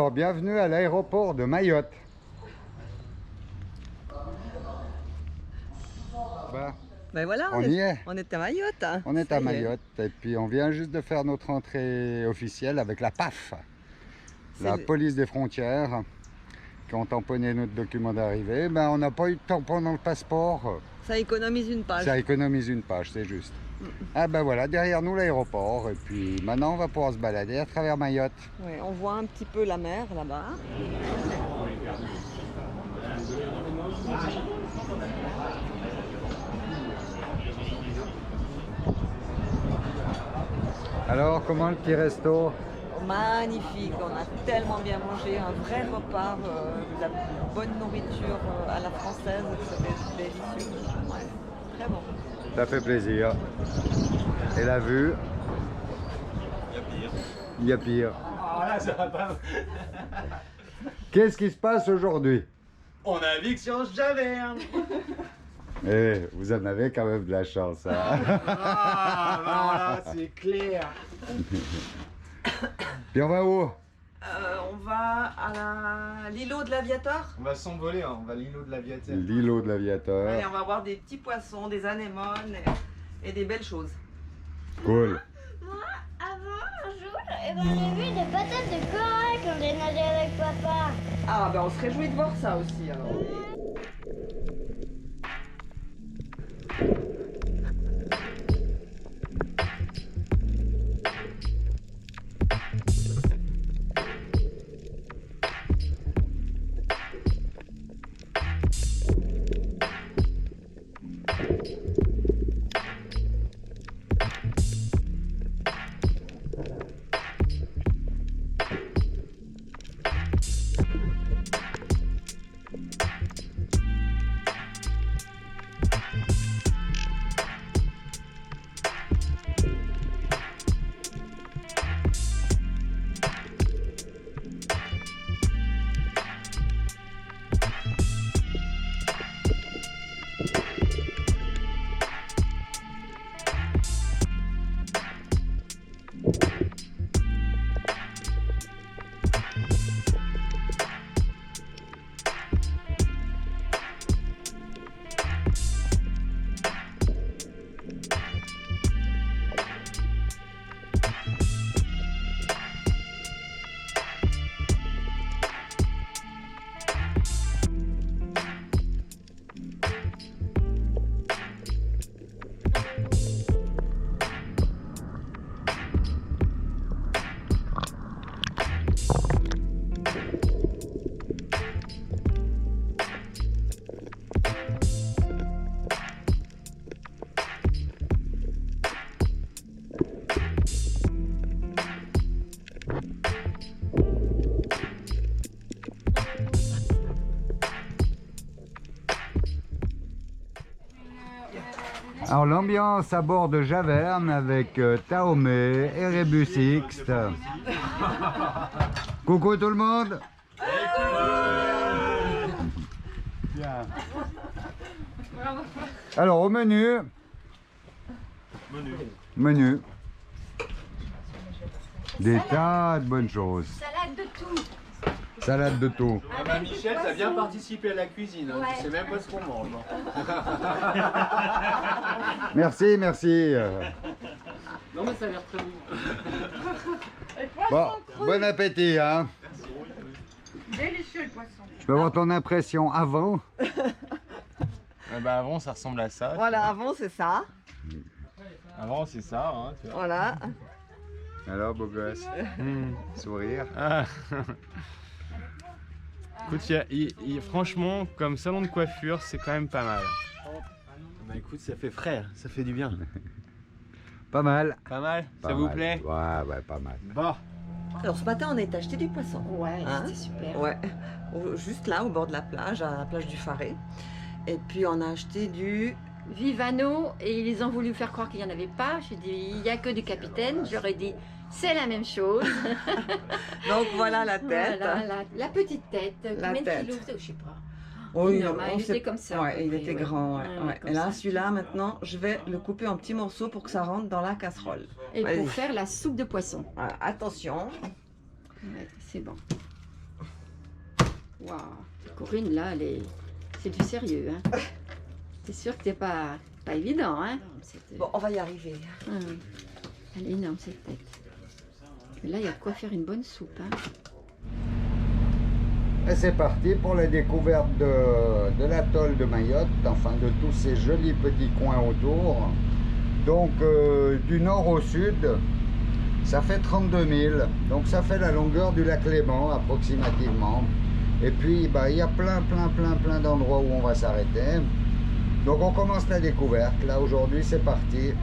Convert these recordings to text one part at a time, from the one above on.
Alors, bienvenue à l'aéroport de Mayotte. Ben voilà, on y est. On est à Mayotte. Hein. On est à Mayotte et puis on vient juste de faire notre entrée officielle avec la PAF, la police des frontières, qui ont tamponné notre document d'arrivée. Ben, on n'a pas eu de tampon dans le passeport. Ça économise une page. Ça économise une page, c'est juste. Ah ben voilà, derrière nous l'aéroport et puis maintenant on va pouvoir se balader à travers Mayotte. Oui, on voit un petit peu la mer là-bas. Alors, comment le petit resto? Magnifique, on a tellement bien mangé, un vrai repas, de la bonne nourriture à la française, c'était délicieux. Ouais, très bon. Ça fait plaisir. Et la vue? Il y a pire. Ah là, ça va pas. Qu'est-ce qui se passe aujourd'hui? On navigue sur Javert. Eh, vous en avez quand même de la chance. Hein? Ah, non, là, c'est clair. Puis on va où? On va à l'îlot de l'Aviateur. On va s'envoler, hein. On va à l'îlot de l'Aviateur. L'îlot de l'Aviateur. Allez, on va voir des petits poissons, des anémones et des belles choses. Cool. Moi, avant, un jour, j'ai vu des patates de corail quand j'ai nagé avec papa. Ah, ben on se réjouit de voir ça aussi alors. Alors l'ambiance à bord de Javerne avec Taomé et Rébus X. Coucou tout le monde. Bien. Alors au menu. Menu. Des tas de bonnes choses. Salade de tout. Salade de tout. Ah bah Michel, t'as bien participé à la cuisine, hein. Ouais. Tu sais même pas ce qu'on mange. Hein. Merci, merci. Non mais ça a l'air très bon. Bon, bon appétit, hein. Délicieux le poisson. Je peux avoir ton impression avant? Bah avant ça ressemble à ça. Voilà, avant c'est ça. Avant c'est ça, hein, tu vois. Voilà. Alors beau gosse. Sourire. Ah. Écoute, franchement, comme salon de coiffure, c'est quand même pas mal. Bah écoute, ça fait frère, ça fait du bien. Pas mal. Pas mal? Pas Ça vous mal. plaît? Ouais, pas mal. Bon. Alors ce matin on est acheté du poisson. Ouais, Hein? c'était super. Ouais. Juste là au bord de la plage, à la plage du Faré. Et puis on a acheté du... Vivano, et ils ont voulu faire croire qu'il n'y en avait pas. J'ai dit, il n'y a que du capitaine. Je leur ai dit, c'est la même chose. Donc voilà la tête. Voilà, la petite tête. La Combien de tête. kilos? Je sais pas. Oui, Normal, on il sait- était comme ça. Ouais, il Et était ouais. grand. Ouais, Ouais, ouais. comme Et là, ça. celui-là, maintenant, je vais le couper en petits morceaux pour que ça rentre dans la casserole. Et Vas-y. pour faire la soupe de poisson. Voilà, attention. Ouais, c'est bon. Waouh, Corinne, là, c'est du sérieux. Hein. C'est sûr que c'est pas évident. Hein. Bon, on va y arriver. Ah, oui. Elle est énorme, cette tête. Mais là, il y a de quoi faire une bonne soupe. Hein. Et c'est parti pour la découverte de l'atoll de Mayotte, enfin de tous ces jolis petits coins autour. Donc du nord au sud, ça fait 32 000, donc ça fait la longueur du lac Léman approximativement. Et puis bah, il y a plein d'endroits où on va s'arrêter. Donc on commence la découverte, là aujourd'hui c'est parti.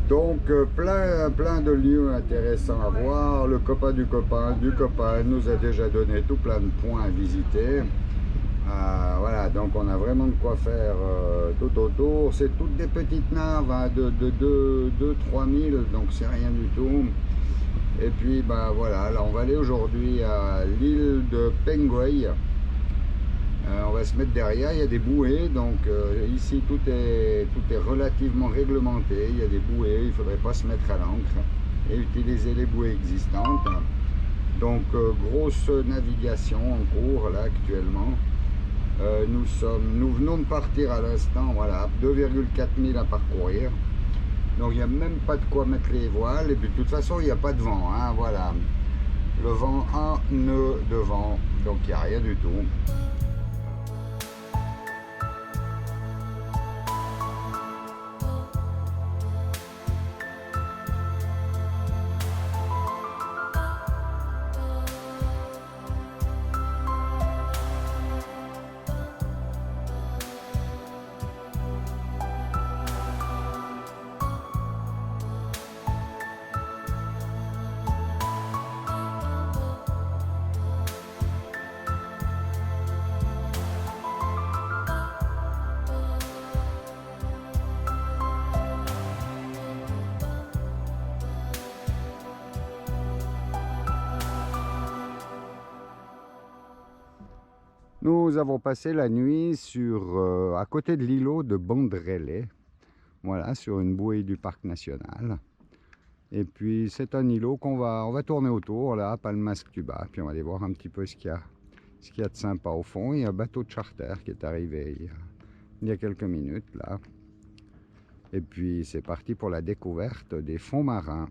Donc plein de lieux intéressants à voir. Le copain du copain nous a déjà donné tout plein de points à visiter. Voilà, donc on a vraiment de quoi faire tout autour. C'est toutes des petites naves hein, de 2-3 000, donc c'est rien du tout. Et puis bah voilà, là on va aller aujourd'hui à l'île de Penguay. On va se mettre derrière, il y a des bouées, donc ici tout est relativement réglementé, il y a des bouées, il ne faudrait pas se mettre à l'ancre et utiliser les bouées existantes. Donc grosse navigation en cours là actuellement. Nous venons de partir à l'instant, voilà, 2,4 000 à parcourir. Donc il n'y a même pas de quoi mettre les voiles et puis de toute façon il n'y a pas de vent, hein, voilà. Le vent, un nœud de vent, donc il n'y a rien du tout. Nous avons passé la nuit à côté de l'îlot de Bandrélé, voilà, sur une bouée du parc national. Et puis c'est un îlot on va tourner autour, là, à Palmas-Tuba, puis on va aller voir un petit peu ce qu'il y a de sympa au fond. Il y a un bateau de charter qui est arrivé il y a quelques minutes, là. Et puis c'est parti pour la découverte des fonds marins.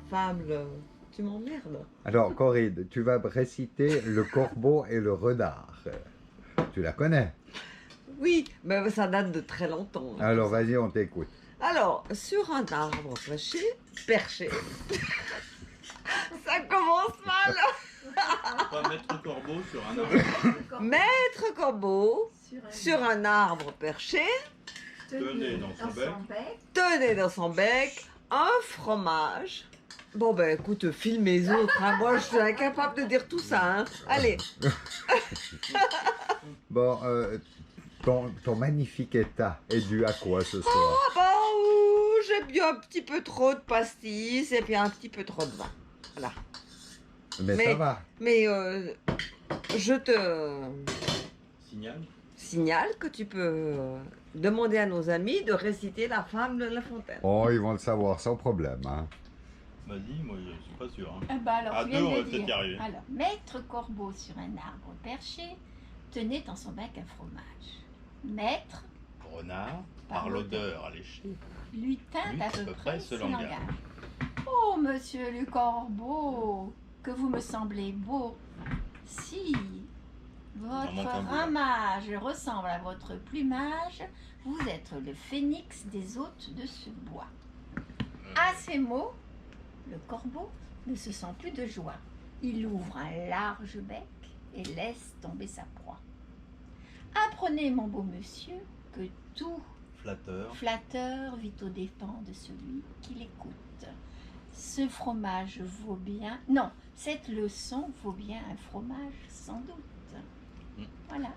Femme, Tu m'emmerdes. Alors, Corinne, tu vas me réciter le corbeau et le renard. Tu la connais? Oui, mais ça date de très longtemps. Alors, vas-y, on t'écoute. Alors, sur un arbre perché, ça commence mal. Pas mettre corbeau sur un arbre. Maître corbeau sur un arbre perché, Tenez dans son bec. tenait dans son bec un fromage. Bon ben écoute, file mes autres, hein. Moi je suis incapable de dire tout ça. Hein. Allez, Bon, ton magnifique état est dû à quoi ce soir? ah bah, j'ai bu un petit peu trop de pastis et puis un petit peu trop de vin. Voilà. Mais ça va. Mais je te Signal. signale que tu peux demander à nos amis de réciter la fable de La Fontaine. Oh, ils vont le savoir sans problème. Hein. Vas-y, moi je suis pas sûr. Hein. Ah bah alors, À tu deux, viens on de va le peut-être y dire. arriver. Alors, Maître Corbeau sur un arbre perché tenait dans son bec un fromage. Maître Renard, par l'odeur alléchée. lui tint Lui, à peu près ce langage. langage. Oh, monsieur le corbeau, que vous me semblez beau. Si manque votre un bout, là. ramage ressemble à votre plumage, vous êtes le phénix des hôtes de ce bois. À ces mots, le corbeau ne se sent plus de joie. Il ouvre un large bec et laisse tomber sa proie. Apprenez, mon beau monsieur, que tout Flatteur. flatteur vit aux dépens de celui qui l'écoute. Ce fromage vaut bien... Non, cette leçon vaut bien un fromage sans doute. Voilà.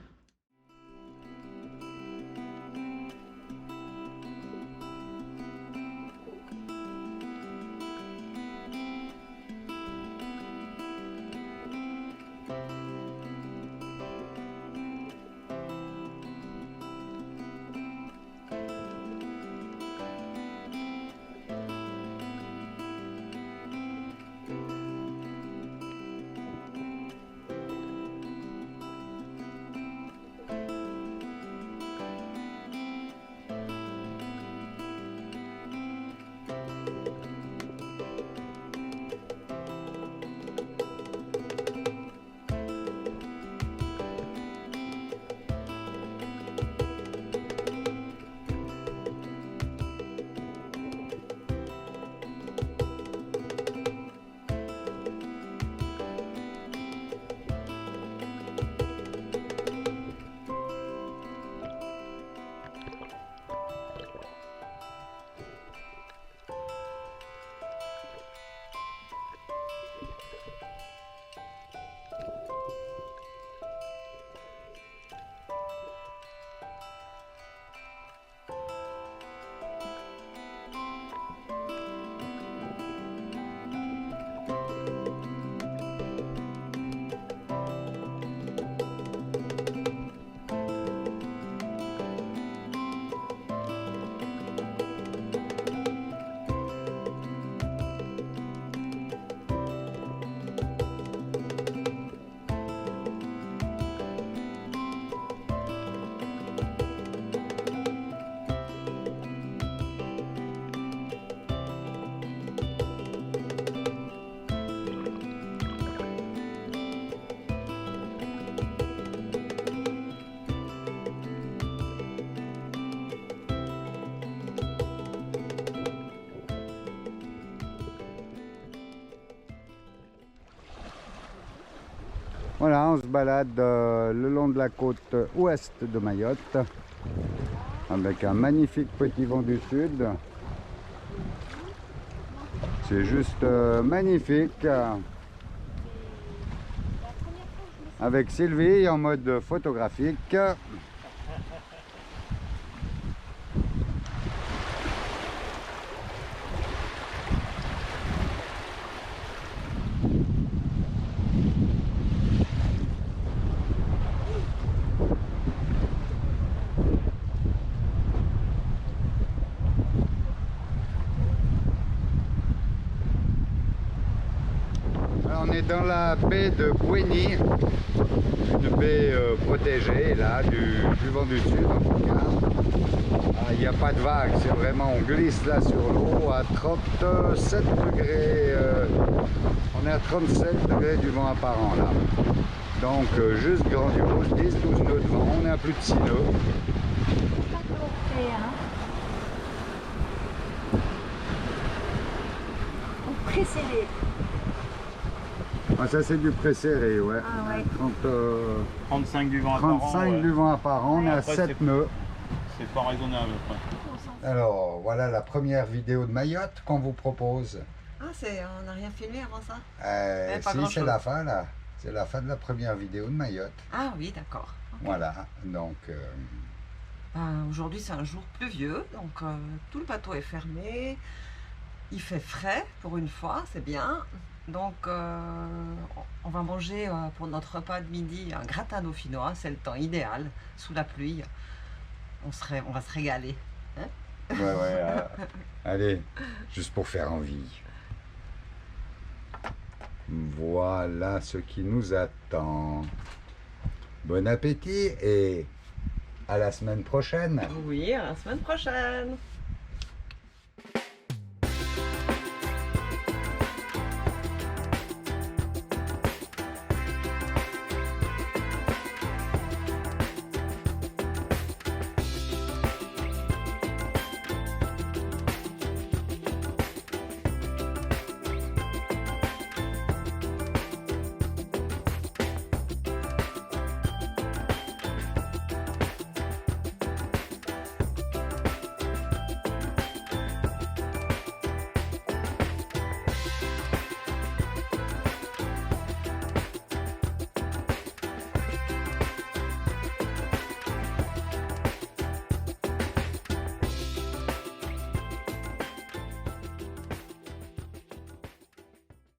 Voilà, on se balade le long de la côte ouest de Mayotte avec un magnifique petit vent du sud. C'est juste magnifique. Avec Sylvie en mode photographique. On est dans la baie de Bouéni, une baie protégée là du vent du sud en tout cas. Il n'y a pas de vagues, c'est vraiment, on glisse là sur l'eau à 37 degrés, on est à 37 degrés du vent apparent là. Donc juste grandiose, 10-12 nœuds de vent, on est à plus de 6 nœuds. Pas trop fait, hein. On précédé. Ah, ça c'est du préserré, ouais. Ah ouais. 35 du vent apparent. 35 ouais. du vent apparent, on est à Après, 7 nœuds. C'est pas raisonnable après. Alors voilà la première vidéo de Mayotte qu'on vous propose. Ah, on n'a rien filmé avant ça? Pas Si, grand-chose. c'est la fin là. C'est la fin de la première vidéo de Mayotte. Ah oui, d'accord. Ok. Voilà, donc Aujourd'hui, c'est un jour pluvieux, donc tout le bateau est fermé. Il fait frais pour une fois, c'est bien. Donc, on va manger pour notre repas de midi un gratin dauphinois. C'est le temps idéal, sous la pluie. On va se régaler. ouais, allez, juste pour faire envie. Voilà ce qui nous attend. Bon appétit et à la semaine prochaine. Oui, à la semaine prochaine.